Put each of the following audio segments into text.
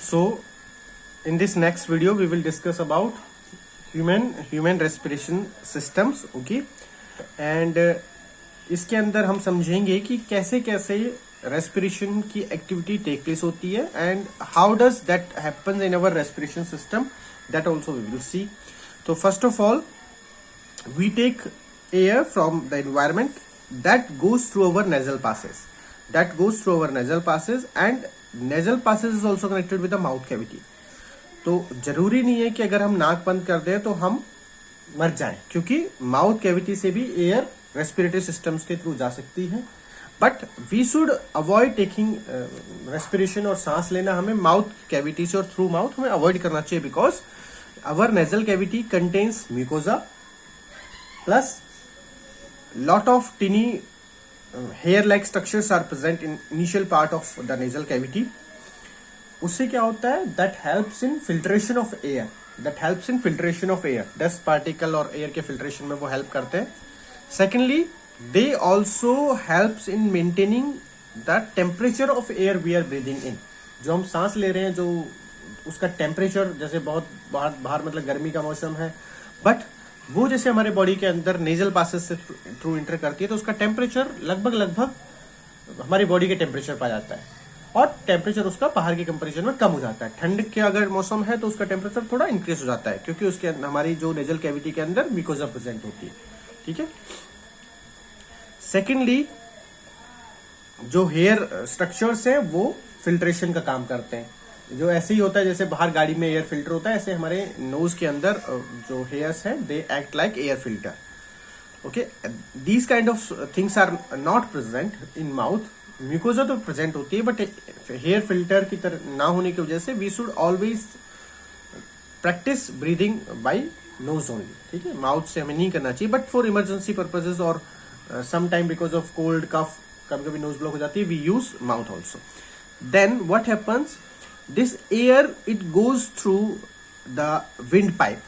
So, in this next video, we will discuss about human respiration systems. Okay, and इसके अंदर हम समझेंगे कि कैसे कैसे रेस्पिरेशन की एक्टिविटी टेक प्लेस होती है and how does that happens in our respiration system, that also we will see. तो first of all, we take air from the environment that goes through our nasal passes and nasal passes is also connected with the mouth cavity. तो जरूरी नहीं है कि अगर हम नाक बंद कर दें तो हम मर जाएं, क्योंकि माउथ कैविटी से भी एयर रेस्पिरेटरी सिस्टम्स के थ्रू जा सकती है. But we should avoid taking respiration और सांस लेना हमें माउथ कैविटी से और थ्रू माउथ हमें अवॉइड करना चाहिए, because our nasal cavity contains mucosa plus lot of tiny hair like structures are present in initial part of the nasal cavity. उससे क्या होता है, that helps in filtration of air, dust particle और air के filtration में वो help करते हैं. Secondly, they also helps in maintaining the temperature of air we are breathing in. जो हम सांस ले रहे हैं, जो उसका टेम्परेचर, जैसे बहुत बाहर मतलब गर्मी का मौसम है, बट वो जैसे हमारे बॉडी के अंदर नेजल पासेस से थ्रू इंटर करती है, तो उसका टेम्परेचर लगभग हमारी बॉडी के टेम्परेचर पा जाता है, और टेम्परेचर उसका बाहर के कंपेरिजन में कम हो जाता है. ठंड के अगर मौसम है तो उसका टेम्परेचर थोड़ा इंक्रीज हो जाता है, क्योंकि उसके हमारी जो नेजल कैविटी के अंदर म्यूकोजा प्रेजेंट होती है. ठीक है. सेकेंडली, जो हेयर स्ट्रक्चर्स हैं वो फिल्ट्रेशन का काम करते हैं. जो ऐसे ही होता है जैसे बाहर गाड़ी में एयर फिल्टर होता है, ऐसे हमारे नोज के अंदर जो हेयर्स हैं they act like air filter. Okay, these kind of things are not present in mouth. Mucosa तो प्रेजेंट होती है, बट हेयर फिल्टर की तरह ना होने की वजह से we should always practice breathing by nose only. ठीक है, माउथ से हमें नहीं करना चाहिए, बट फॉर इमरजेंसी पर्पजेज और some time because of cold cough कभी कभी नोज ब्लॉक हो जाती है, we use mouth also. Then what happens, this air it goes through the windpipe,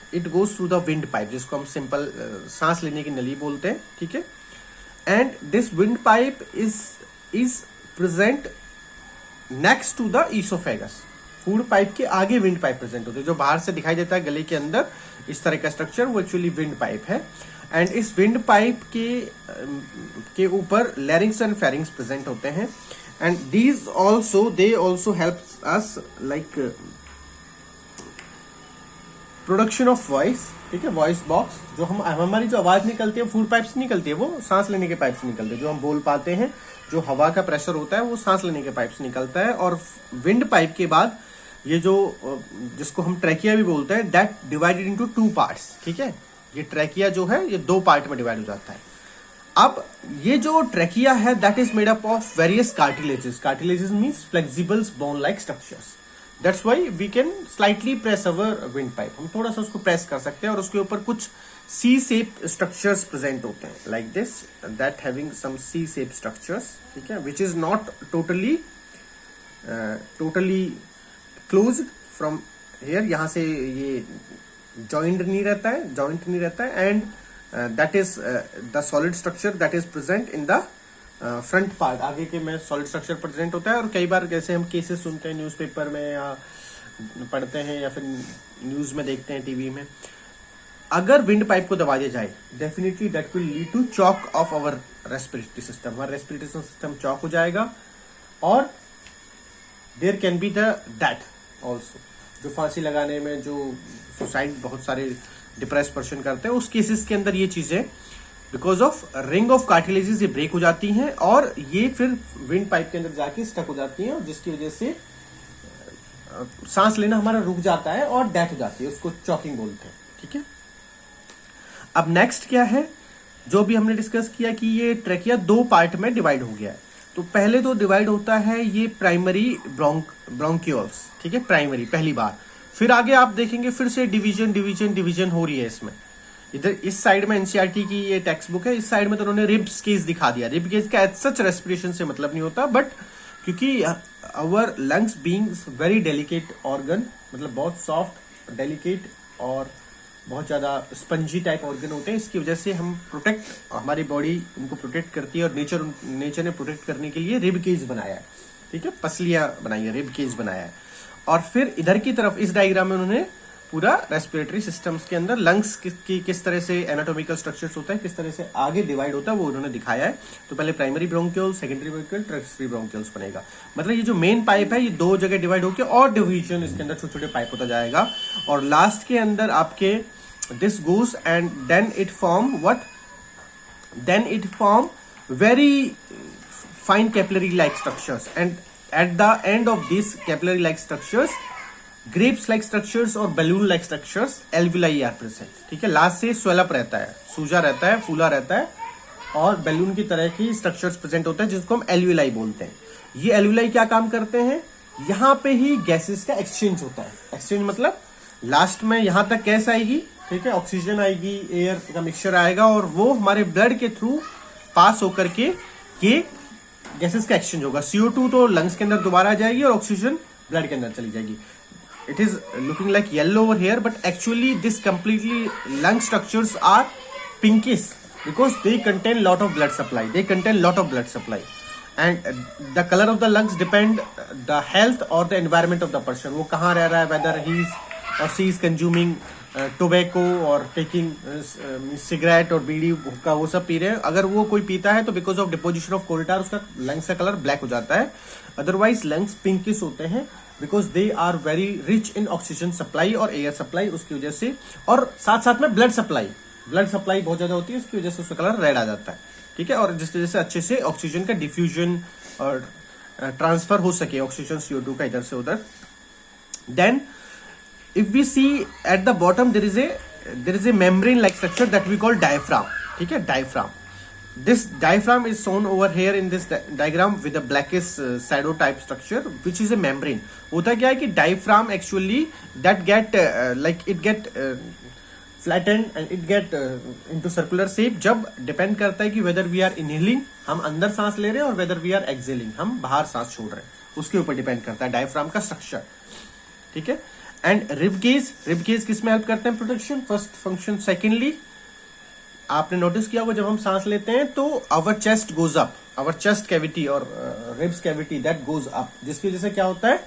जिसको हम सिंपल सांस लेने की नली बोलते हैं. ठीक है. And this wind pipe is present next to the oesophagus. Food pipe के आगे विंड पाइप प्रेजेंट होते हैं, जो बाहर से दिखाई देता है गले के अंदर इस तरह का स्ट्रक्चर, वो एक्चुअली विंड पाइप है. एंड इस विंड पाइप के ऊपर लैरिंग्स एंड फेरिंग्स प्रेजेंट होते हैं. And these they also help us like production of voice. ठीक है, वॉइस बॉक्स, जो हमारी जो आवाज निकलती है फूड पाइप से निकलती है, वो सांस लेने के पाइप से निकलती है. जो हम बोल पाते हैं, जो हवा का प्रेशर होता है वो सांस लेने के पाइप से निकलता है. और विंड पाइप के बाद ये जो जिसको हम ट्रैकिया भी बोलते हैं, दैट डिवाइडेड इनटू 2 पार्ट्स. ठीक है, ये ट्रैकिया जो है ये 2 पार्ट में डिवाइड हो जाता है. अब ये जो ट्रैकिया है that is made up of various cartilages means flexible bone like structures. That's why we can slightly press our wind pipe. हम थोड़ा सा उसको प्रेस कर सकते हैं और उसके ऊपर कुछ सी शेप स्ट्रक्चर्स प्रेजेंट होते हैं, like this, that having some C shape structures. ठीक है, which is not totally closed from here. यहां से ये जॉइंट नहीं रहता है. And that is the solid structure that is present in the front part. आगे के में solid structure present होता है. और कई बार जैसे हम केसेस सुनते हैं न्यूज़पेपर में या पढ़ते हैं या फिर न्यूज में देखते हैं टीवी में, अगर विंड पाइप को दबा दिया जाए, definitely that will lead to choke of our respiratory system. हमारा रेस्पिरेटरी सिस्टम चॉक हो जाएगा. और there can be the death also. जो फांसी लगाने में, जो सुसाइड बहुत सारे डिप्रेस पर्सन करते हैं, उस केसेस के अंदर ये चीजें because of ring of cartilages ये ब्रेक हो जाती हैं और ये फिर विंड पाइप के अंदर जाके स्टक हो जाती हैं, और जिसकी वजह से सांस लेना हमारा रुक जाता है और डेथ हो जाती है. उसको चॉकिंग बोलते हैं. ठीक है. अब नेक्स्ट क्या है, जो भी हमने डिस्कस किया कि ये ट्रैकिया 2 पार्ट में डिवाइड हो गया है. तो पहले तो डिवाइड होता है ये प्राइमरी ब्रोंक्यूल्स. ठीक है, प्राइमरी पहली बार. फिर आगे आप देखेंगे फिर से डिवीजन हो रही है इसमें. इधर इस साइड में एनसीईआरटी की ये टेक्स्ट बुक है, इस साइड में तो उन्होंने रिब्स केस दिखा दिया. रिब केस का एज सच रेस्पिरेशन से मतलब नहीं होता, बट क्योंकि our lungs being very delicate organ, मतलब बहुत सॉफ्ट, डेलिकेट और बहुत ज्यादा स्पंजी टाइप ऑर्गन होते हैं, इसकी वजह से हम हमारी बॉडी उनको प्रोटेक्ट करती है. और नेचर ने प्रोटेक्ट करने के लिए रिब केज बनाया है. ठीक है, पसलियां बनाई है, रिब केज बनाया है. और फिर इधर की तरफ इस डायग्राम में उन्होंने पूरा रेस्पिरेटरी सिस्टम्स के अंदर लंग्स की किस तरह से एनाटॉमिकल स्ट्रक्चर्स होता है, किस तरह से आगे डिवाइड होता है, वो उन्होंने दिखाया है। तो पहले primary bronchial, secondary bronchial, tertiary bronchioles बनेगा। मतलब ये जो मेन पाइप है ये 2 जगह डिवाइड होकर और डिवीजन इसके अंदर छोटे छोटे पाइप होता जाएगा, और लास्ट के अंदर आपके this goes and then it form what, then it form very fine capillary like structures, and at the end of these capillary like structures grapes like structures और balloon like structures alveoli are present। ठीक है, last से swell up रहता है, सूजा रहता है, फूला रहता है, और बैलून की तरह की स्ट्रक्चर्स प्रेजेंट होते हैं जिसको हम एल्विलाई बोलते हैं। ये एल्विलाई क्या काम करते हैं, यहाँ पे ही गैसेस का एक्सचेंज होता है। एक्सचेंज मतलब लास्ट में यहाँ तक गैस आएगी, ठीक है, ऑक्सीजन आएगी, एयर का मिक्सचर आएगा, और वो हमारे ब्लड के थ्रू पास होकर के ये गैसेस का एक्सचेंज होगा। CO2 तो लंग्स के अंदर दोबारा आ जाएगी और ऑक्सीजन ब्लड के अंदर चली जाएगी। It is looking like yellow over here, but actually this completely lung structures are pinkish because they contain lot of blood supply, they contain lot of blood supply, and the colour of the lungs depend the health और the environment of the person. वो कहाँ रह रहा है, whether he is और she is consuming tobacco और taking cigarette और बीड़ी हुक्का वो सब पी रहे हैं। अगर वो कोई पीता है तो because of deposition of coal tar उसका लंग्स का कलर ब्लैक हो जाता है। अदरवाइज लंग्स पिंकिश होते हैं because they are very rich in oxygen supply और एयर सप्लाई, उसकी वजह से, और साथ साथ में ब्लड सप्लाई बहुत ज्यादा होती है, उसकी वजह से उसका कलर रेड आ जाता है। ठीक है, और जिसकी वजह से अच्छे से ऑक्सीजन का डिफ्यूजन और ट्रांसफर हो सके ऑक्सीजन CO2 का इधर से उधर। Then if we see at the bottom there is a membrane like structure that we call diaphragm। ठीक है, diaphragm, this diaphragm is shown over here in this diagram with a blackish shadow type structure which is a membrane। होता क्या है कि diaphragm actually that get like it get flattened and it get into circular shape जब depend करता है कि whether we are inhaling, हम अंदर सांस ले रहे हैं, और whether we are exhaling, हम बाहर सांस छोड़ रहे हैं, उसके ऊपर डिपेंड करता है diaphragm का स्ट्रक्चर। ठीक है, एंड रिब केज किस में हेल्प करते हैं, प्रोटेक्शन, फर्स्ट फंक्शन। सेकेंडली आपने नोटिस किया होगा जब हम सांस लेते हैं तो our chest goes up, our chest cavity और ribs cavity that goes up, जिसकी वजह से क्या होता है,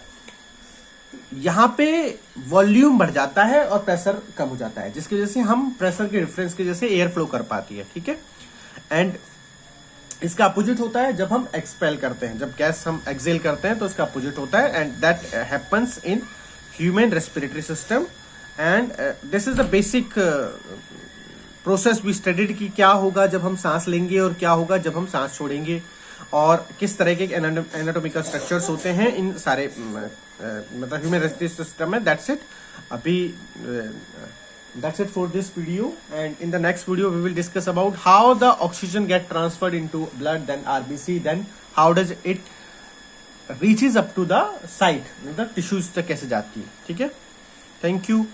यहाँ पे वॉल्यूम बढ़ जाता है और प्रेशर कम हो जाता है, जिसकी वजह से हम प्रेशर के डिफरेंस की वजह से एयर फ्लो कर पाती है। ठीक है, एंड इसका अपोजिट होता है जब हम एक्सपेल करते हैं, जब गैस हम एक्सेल करते हैं तो इसका अपोजिट होता है, and that happens in human respiratory system, and this is the basic process we studied कि क्या होगा जब हम सांस लेंगे और क्या होगा जब हम सांस छोड़ेंगे, और किस तरह के एनाटॉमिकल स्ट्रक्चर्स होते हैं इन सारे मतलब ह्यूमन रेस्पिरेटरी सिस्टम में। दैट्स इट, अभी that's it for this video, and in the next video we will discuss about how the oxygen get transferred into blood, then RBC, then how does it reaches up to the site, मतलब tissues तक कैसे जाती है। ठीक है, thank you.